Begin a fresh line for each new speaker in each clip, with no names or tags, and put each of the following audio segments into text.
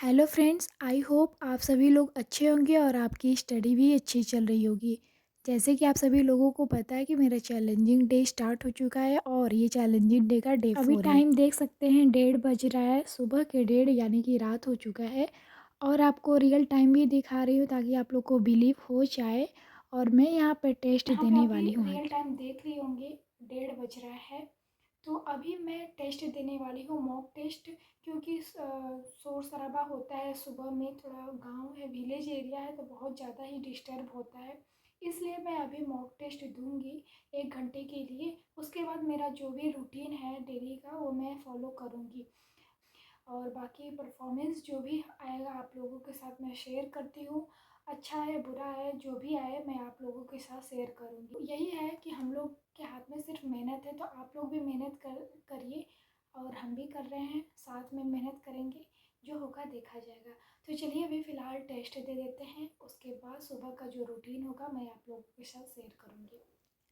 Hello friends, I hope आप सभी लोग अच्छे होंगे और आपकी स्टडी भी अच्छी चल रही होगी। जैसे कि आप सभी लोगों को पता है कि मेरा चैलेंजिंग डे स्टार्ट हो चुका है और ये चैलेंजिंग डे का डे अभी 4 है। टाइम देख सकते हैं 1:30 बज रहा है, सुबह के 1:30 यानी कि रात हो चुका है। और आपको रियल टाइम भी दिखा रही हूँ ताकि आप लोग को बिलीव हो जाए। और मैं यहाँ पे टेस्ट देने वाली हूँ। रियल टाइम देख रही होंगे 1:30 बज रहा है। तो अभी मैं टेस्ट देने वाली हूँ, मॉक टेस्ट। क्योंकि शोर शराबा होता है सुबह में, थोड़ा गांव है, विलेज एरिया है, तो बहुत ज़्यादा ही डिस्टर्ब होता है। इसलिए मैं अभी मॉक टेस्ट दूंगी 1 घंटे के लिए। उसके बाद मेरा जो भी रूटीन है डेली का वो मैं फॉलो करूँगी। और बाकी परफॉर्मेंस जो भी आएगा आप लोगों के साथ मैं शेयर करती हूँ। अच्छा है बुरा है जो भी आए मैं आप लोगों के साथ शेयर करूँगी। यही है कि हम लोग के हाथ में सिर्फ मेहनत है, तो आप लोग भी मेहनत करिए। और हम भी कर रहे हैं, साथ में मेहनत करेंगे, जो होगा देखा जाएगा। तो चलिए अभी फ़िलहाल टेस्ट दे देते हैं, उसके बाद सुबह का जो रूटीन होगा मैं आप लोगों के साथ शेयर करूँगी।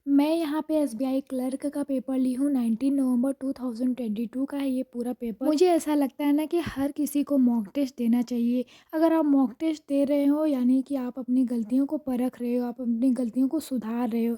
मैं यहाँ पे एसबीआई क्लर्क का पेपर ली हूँ। 19 नवंबर 2022 का है ये पूरा पेपर। मुझे ऐसा लगता है ना कि हर किसी को मॉक टेस्ट देना चाहिए। अगर आप मॉक टेस्ट दे रहे हो यानी कि आप अपनी गलतियों को परख रहे हो, आप अपनी गलतियों को सुधार रहे हो।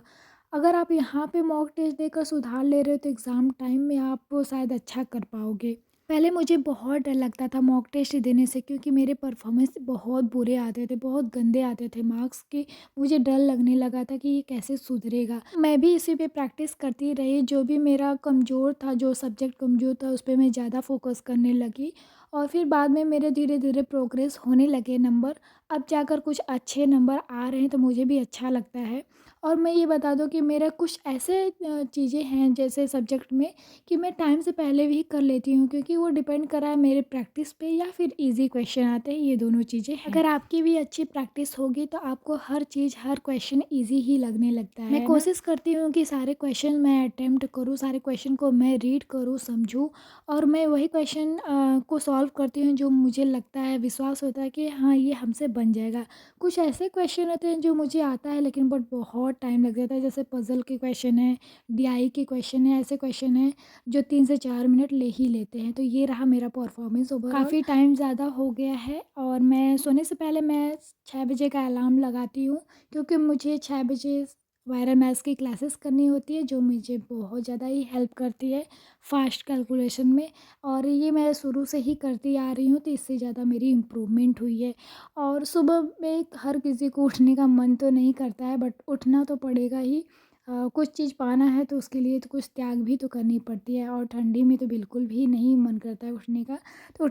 अगर आप यहाँ पे मॉक टेस्ट देकर सुधार ले रहे हो तो एग्ज़ाम टाइम में आप शायद अच्छा कर पाओगे। पहले मुझे बहुत डर लगता था मॉक टेस्ट देने से, क्योंकि मेरे परफॉर्मेंस बहुत बुरे आते थे, बहुत गंदे आते थे मार्क्स के। मुझे डर लगने लगा था कि ये कैसे सुधरेगा। मैं भी इसी पे प्रैक्टिस करती रही, जो भी मेरा कमज़ोर था, जो सब्जेक्ट कमज़ोर था उस पे मैं ज़्यादा फोकस करने लगी। और फिर बाद में मेरे धीरे धीरे प्रोग्रेस होने लगे नंबर। अब जाकर कुछ अच्छे नंबर आ रहे हैं तो मुझे भी अच्छा लगता है। और मैं ये बता दूँ कि मेरा कुछ ऐसे चीज़ें हैं जैसे सब्जेक्ट में कि मैं टाइम से पहले भी कर लेती हूँ, क्योंकि वो डिपेंड कर रहा है मेरे प्रैक्टिस पे या फिर इजी क्वेश्चन आते हैं, ये दोनों चीज़ें हैं। अगर आपकी भी अच्छी प्रैक्टिस होगी तो आपको हर चीज़, हर क्वेश्चन इजी ही लगने लगता है मैं कोशिश करती हूँ कि सारे क्वेश्चन मैं अटेम्प्ट करूँ, सारे क्वेश्चन को मैं रीड करूँ, समझूँ। और मैं वही क्वेश्चन को सॉल्व करती हूँ जो मुझे लगता है, विश्वास होता है कि हाँ ये हमसे बन जाएगा। कुछ ऐसे क्वेश्चन होते हैं जो मुझे आता है लेकिन बट बहुत टाइम लग जाता है, जैसे पज़ल के क्वेश्चन है, डीआई के क्वेश्चन है, ऐसे क्वेश्चन हैं जो 3 से 4 मिनट ले ही लेते हैं। तो ये रहा मेरा परफॉर्मेंस ओवरऑल। काफ़ी टाइम ज़्यादा हो गया है और मैं सोने से पहले मैं 6 बजे का अलार्म लगाती हूँ, क्योंकि मुझे 6 बजे वायरल मैथ्स की क्लासेस करनी होती है, जो मुझे बहुत ज़्यादा ही हेल्प करती है फास्ट कैलकुलेशन में। और ये मैं शुरू से ही करती आ रही हूँ, तो इससे ज़्यादा मेरी इम्प्रूवमेंट हुई है। और सुबह में हर किसी को उठने का मन तो नहीं करता है, बट उठना तो पड़ेगा ही। कुछ चीज़ पाना है तो उसके लिए तो कुछ त्याग भी तो करनी पड़ती है, और ठंडी में तो बिल्कुल भी नहीं मन करता है उठने का। तो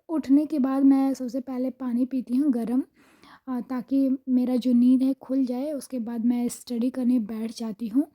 उठने के बाद मैं सबसे पहले पानी पीती हूँ गर्म, ताकि मेरा जो नींद है खुल जाए। उसके बाद मैं स्टडी करने बैठ जाती हूँ।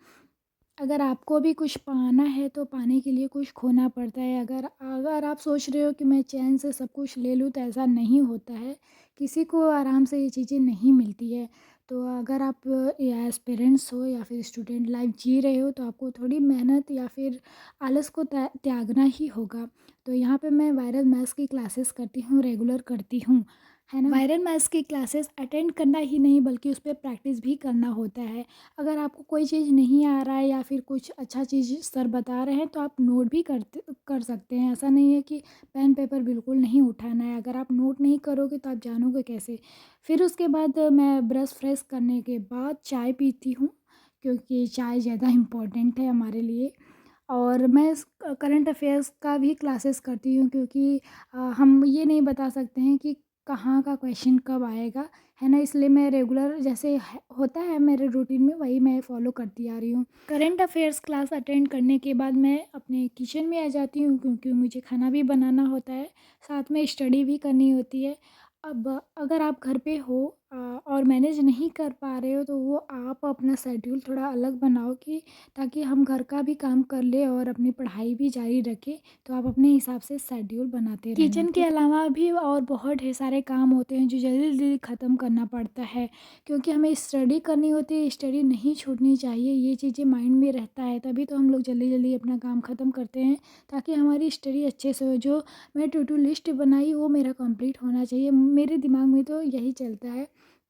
अगर आपको भी कुछ पाना है तो पाने के लिए कुछ खोना पड़ता है। अगर अगर आप सोच रहे हो कि मैं चैन से सब कुछ ले लूँ तो ऐसा नहीं होता है। किसी को आराम से ये चीज़ें नहीं मिलती है। तो अगर आप या एस्पिरेंट्स हो या फिर स्टूडेंट लाइफ जी रहे हो तो आपको थोड़ी मेहनत या फिर आलस को त्यागना ही होगा। तो यहाँ पे मैं वायरल मैथ्स की क्लासेस करती हूँ, रेगुलर करती हूँ, है ना। वायरल मैथ्स की क्लासेस अटेंड करना ही नहीं बल्कि उस पे प्रैक्टिस भी करना होता है। अगर आपको कोई चीज़ नहीं आ रहा है या फिर कुछ अच्छा चीज़ सर बता रहे हैं तो आप नोट भी कर सकते हैं। ऐसा नहीं है कि पेन पेपर बिल्कुल नहीं उठाना है। अगर आप नोट नहीं करोगे तो आप जानोगे कैसे। फिर उसके बाद मैं ब्रश फ्रेश करने के बाद चाय पीती हूँ, क्योंकि चाय ज़्यादा इम्पोर्टेंट है हमारे लिए। और मैं करंट अफेयर्स का भी क्लासेस करती हूँ, क्योंकि हम ये नहीं बता सकते हैं कि कहाँ का क्वेश्चन कब आएगा, है ना। इसलिए मैं रेगुलर जैसे होता है मेरे रूटीन में वही मैं फॉलो करती आ रही हूँ। करंट अफेयर्स क्लास अटेंड करने के बाद मैं अपने किचन में आ जाती हूँ, क्योंकि मुझे खाना भी बनाना होता है, साथ में स्टडी भी करनी होती है। अब अगर आप घर पे हो और मैनेज नहीं कर पा रहे हो तो वो आप अपना शेड्यूल थोड़ा अलग बनाओ, कि ताकि हम घर का भी काम कर ले और अपनी पढ़ाई भी जारी रखें। तो आप अपने हिसाब से शेड्यूल बनाते रहना। किचन के अलावा भी और बहुत ढेर सारे काम होते हैं जो जल्दी जल्दी ख़त्म करना पड़ता है, क्योंकि हमें स्टडी करनी होती है। स्टडी नहीं छूटनी चाहिए, ये चीज़ें माइंड में रहता है, तभी तो हम लोग जल्दी जल्दी अपना काम ख़त्म करते हैं, ताकि हमारी स्टडी अच्छे से हो। जो मैं टू डू लिस्ट बनाई वो मेरा कंप्लीट होना चाहिए। मेरे दिमाग में तो यही चलता है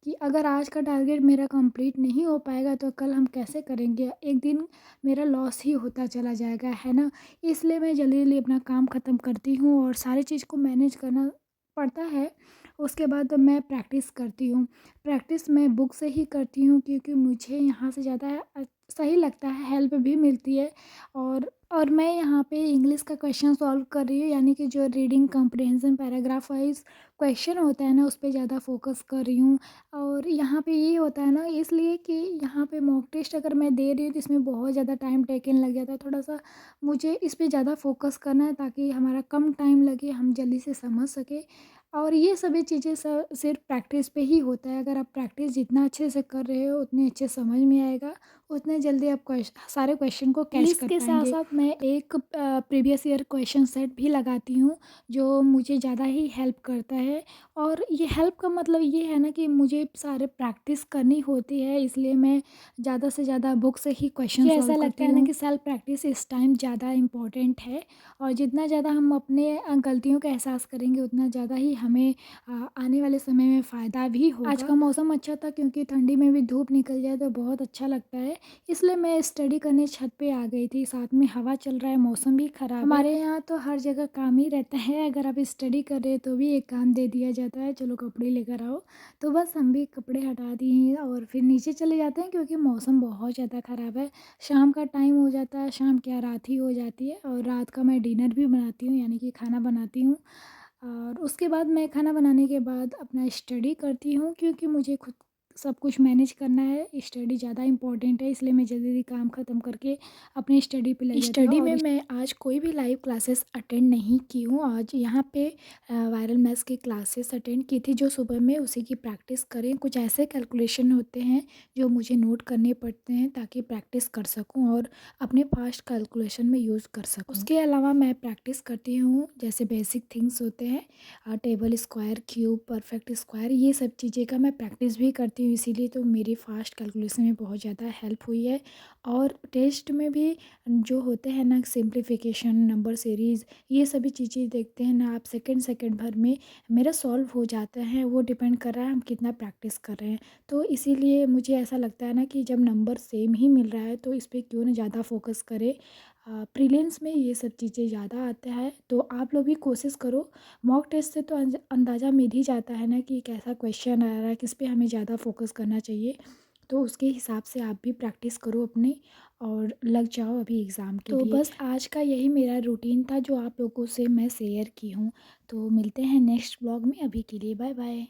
कि अगर आज का टारगेट मेरा कंप्लीट नहीं हो पाएगा तो कल हम कैसे करेंगे। एक दिन मेरा लॉस ही होता चला जाएगा, है ना। इसलिए मैं जल्दी जल्दी अपना काम ख़त्म करती हूँ और सारी चीज़ को मैनेज करना पड़ता है, उसके बाद मैं प्रैक्टिस करती हूँ। प्रैक्टिस मैं बुक से ही करती हूँ क्योंकि मुझे यहाँ से ज़्यादा सही लगता है, हेल्प भी मिलती है। और मैं यहाँ पे इंग्लिश का क्वेश्चन सॉल्व कर रही हूँ, यानी कि जो रीडिंग कम्प्रिहेंशन पैराग्राफ वाइज़ क्वेश्चन होता है ना, उस पे ज़्यादा फ़ोकस कर रही हूँ। और यहाँ पे ये होता है ना, इसलिए कि यहाँ पे मॉक टेस्ट अगर मैं दे रही हूँ तो इसमें बहुत ज़्यादा टाइम टेकन लग जाता है। थोड़ा-सा मुझे इस पे ज़्यादा फ़ोकस करना है ताकि हमारा कम टाइम लगे, हम जल्दी से समझ सकें। और ये सभी चीज़ें सिर्फ़ प्रैक्टिस पे ही होता है। अगर आप प्रैक्टिस जितना अच्छे से कर रहे हो, उतने अच्छे समझ में आएगा, उतने जल्दी आप सारे क्वेश्चन को कैच
लिस्ट
कर
के
पाएँगे।
साथ-साथ
मैं एक प्रीवियस ईयर क्वेश्चन सेट भी लगाती हूँ, जो मुझे ज़्यादा ही हेल्प करता है। और ये हेल्प का मतलब ये है ना कि मुझे सारे प्रैक्टिस करनी होती है, इसलिए मैं ज़्यादा से ज़्यादा बुक से ही क्वेश्चन
मुझे
सॉल्व
ऐसा लगता
करती
है ना
हूँ।
कि सेल्फ प्रैक्टिस इस टाइम ज़्यादा इम्पोर्टेंट है, और जितना ज़्यादा हम अपने गलतियों का एहसास करेंगे, उतना ज़्यादा ही हमें आने वाले समय में फ़ायदा भी
आज
होगा।
का मौसम अच्छा था क्योंकि ठंडी में भी धूप निकल जाए तो बहुत अच्छा लगता है, इसलिए मैं स्टडी करने छत पे आ गई थी। साथ में हवा चल रहा है, मौसम भी ख़राब है।
हमारे यहाँ तो हर जगह काम ही रहता है, अगर आप स्टडी कर रहे हो तो भी एक काम दे दिया जाता है, चलो कपड़े लेकर आओ। तो बस हम भी कपड़े हटा दिए और फिर नीचे चले जाते हैं क्योंकि मौसम बहुत ज़्यादा ख़राब है। शाम का टाइम हो जाता है, शाम क्या रात ही हो जाती है, और रात का मैं डिनर भी बनाती हूँ, यानी कि खाना बनाती हूँ। और उसके बाद मैं खाना बनाने के बाद अपना स्टडी करती हूँ क्योंकि मुझे खुद सब कुछ मैनेज करना है। स्टडी ज़्यादा इम्पोर्टेंट है, इसलिए मैं जल्दी-जल्दी काम ख़त्म करके अपनी स्टडी पे लग जाती हूँ।
स्टडी में
और
मैं आज कोई भी लाइव क्लासेस अटेंड नहीं की हूँ। आज यहाँ पे वायरल मैथ्स की क्लासेस अटेंड की थी, जो सुबह में उसी की प्रैक्टिस करें। कुछ ऐसे कैलकुलेशन होते हैं जो मुझे नोट करने पड़ते हैं ताकि प्रैक्टिस कर सकूँ और अपने फास्ट कैलकुलेशन में यूज़ कर सकूँ। उसके अलावा मैं प्रैक्टिस करती हूँ, जैसे बेसिक थिंग्स होते हैं, table, square, cube, perfect square, ये सब चीज़ें का मैं प्रैक्टिस भी करती हूँ, इसीलिए तो मेरी फास्ट कैलकुलेशन में बहुत ज़्यादा हेल्प हुई है। और टेस्ट में भी जो होते हैं ना, सिंप्लीफिकेशन, नंबर सीरीज़, ये सभी चीज़ें देखते हैं ना आप, सेकंड सेकंड भर में मेरा सॉल्व हो जाता है। वो डिपेंड कर रहा है हम कितना प्रैक्टिस कर रहे हैं। तो इसीलिए मुझे ऐसा लगता है ना कि जब नंबर सेम ही मिल रहा है तो इस पे क्यों ना ज़्यादा फोकस करें। प्रीलिम्स में ये सब चीज़ें ज़्यादा आता है, तो आप लोग भी कोशिश करो। मॉक टेस्ट से तो अंदाज़ा मिल ही जाता है ना कि कैसा क्वेश्चन आ रहा है, किस पे हमें ज़्यादा फोकस करना चाहिए। तो उसके हिसाब से आप भी प्रैक्टिस करो अपनी, और लग जाओ अभी एग्ज़ाम के
तो
लिए।
बस आज का यही मेरा रूटीन था जो आप लोगों से मैं शेयर की हूँ। तो मिलते हैं नेक्स्ट व्लॉग में, अभी के लिए बाय बाय।